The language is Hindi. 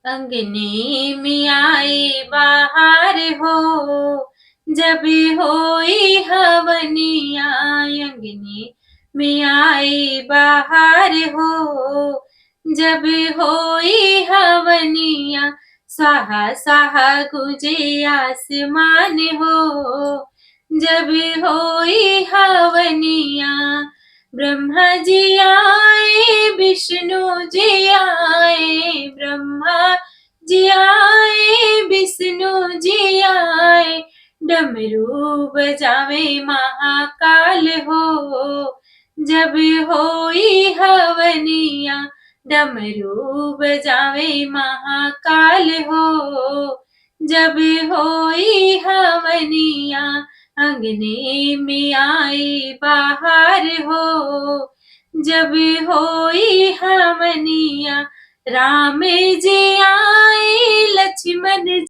अंगने में आए बाहर हो, जब होई हवनिया। अंगने में आए बाहर हो, जब होई हवनिया। स्वाहा स्वाहा गुजे आसमान हो, जब होई हवनिया। ब्रह्मा जी आए, विष्णु जी आए, ब्रह्मा जी आए, विष्णु जी आए। डमरू बजावे महाकाल हो, जब होई हवनिया। डमरू बजावे महाकाल हो, जब होई हवनिया। अंगने में आए बाहर हो, जब होई हवनिया। राम जी आए, लक्ष्मण